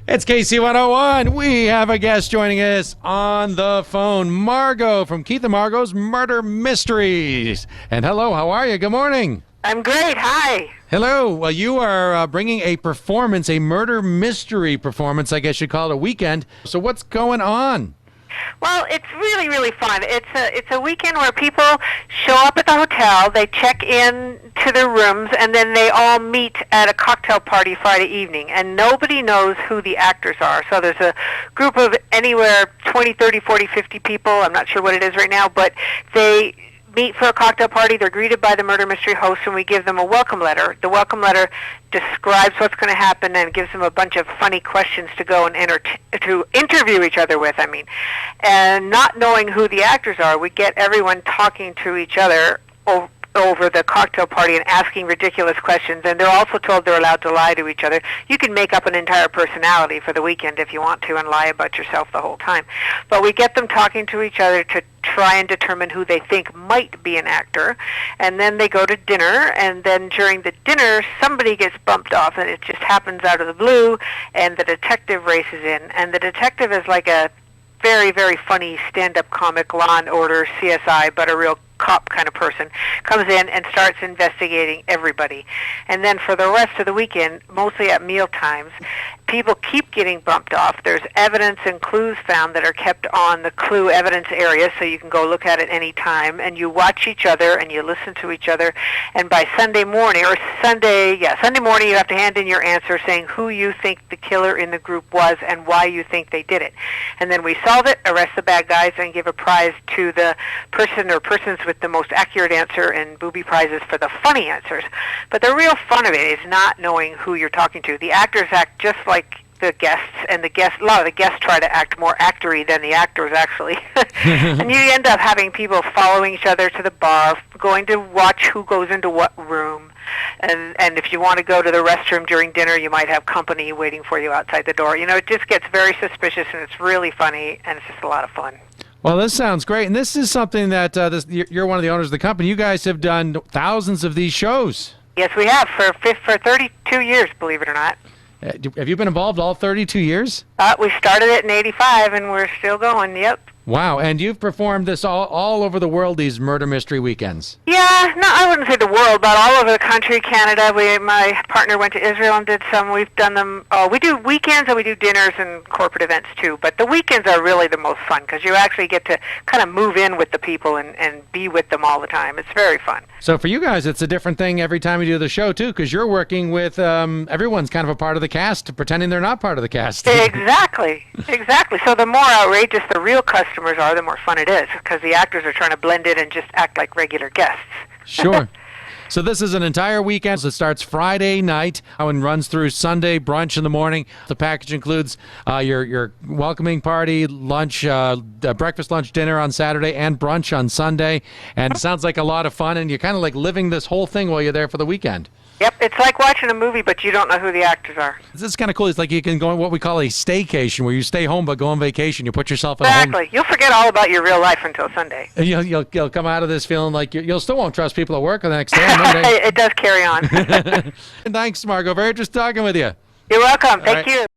It's KC101. We have a guest joining us on the phone, Margo from Keith and Margo's Murder Mysteries. And hello, how are you? Good morning. I'm great. Hi. Hello. Well, you are bringing a performance, a murder mystery performance, I guess you'd call it a weekend. So what's going on? Well, it's really, really fun. It's a weekend where people show up at the hotel, they check in to their rooms, and then they all meet at a cocktail party Friday evening, and nobody knows who the actors are. So there's a group of anywhere 20, 30, 40, 50 people. I'm not sure what it is right now, but they meet for a cocktail party. They're greeted by the murder mystery host, and we give them a welcome letter. The welcome letter describes what's going to happen and gives them a bunch of funny questions to go and to interview each other with. And not knowing who the actors are, we get everyone talking to each other over the cocktail party and asking ridiculous questions, and they're also told they're allowed to lie to each other. You can make up an entire personality for the weekend if you want to and lie about yourself the whole time. But we get them talking to each other to try and determine who they think might be an actor, and then they go to dinner, and then during the dinner somebody gets bumped off, and it just happens out of the blue, and the detective races in, and the detective is like a very, very funny stand-up comic, Law and Order, CSI, but a real cop kind of person, comes in and starts investigating everybody. And then for the rest of the weekend, mostly at meal times, people keep getting bumped off. There's evidence and clues found that are kept on the clue evidence area, so you can go look at it any time, and you watch each other and you listen to each other, and by Sunday morning you have to hand in your answer saying who you think the killer in the group was and why you think they did it. And then we solve it, arrest the bad guys, and give a prize to the person or persons with the most accurate answer, and booby prizes for the funny answers. But the real fun of it is not knowing who you're talking to. The actors act just like the guests, and a lot of the guests try to act more actory than the actors actually. And you end up having people following each other to the bar, going to watch who goes into what room. And if you want to go to the restroom during dinner, you might have company waiting for you outside the door. It just gets very suspicious, and it's really funny, and it's just a lot of fun. Well, this sounds great, and this is something that you're one of the owners of the company. You guys have done thousands of these shows. Yes, we have for 32 years, believe it or not. Have you been involved all 32 years? We started it in '85, and we're still going. Yep. Wow, and you've performed this all over the world, these murder mystery weekends. Yeah, no, I wouldn't say the world, but all over the country, Canada. My partner went to Israel and did some. We've done them. We do weekends and we do dinners and corporate events too, but the weekends are really the most fun because you actually get to kind of move in with the people and be with them all the time. It's very fun. So for you guys, it's a different thing every time you do the show too, because you're working with everyone's kind of a part of the cast, pretending they're not part of the cast. Exactly. So the more outrageous the real customers are, the more fun it is, because the actors are trying to blend in and just act like regular guests. Sure. So this is an entire weekend. So it starts Friday night and runs through Sunday, brunch in the morning. The package includes your welcoming party, lunch, breakfast, lunch, dinner on Saturday, and brunch on Sunday. And it sounds like a lot of fun, and you're kind of like living this whole thing while you're there for the weekend. Yep, it's like watching a movie, but you don't know who the actors are. This is kind of cool. It's like you can go on what we call a staycation, where you stay home but go on vacation. You put yourself at home. Exactly. You'll forget all about your real life until Sunday. And you'll come out of this feeling like you'll still won't trust people at work the next day on Monday. It does carry on. Thanks, Margo. Very interesting talking with you. You're welcome. Thank you.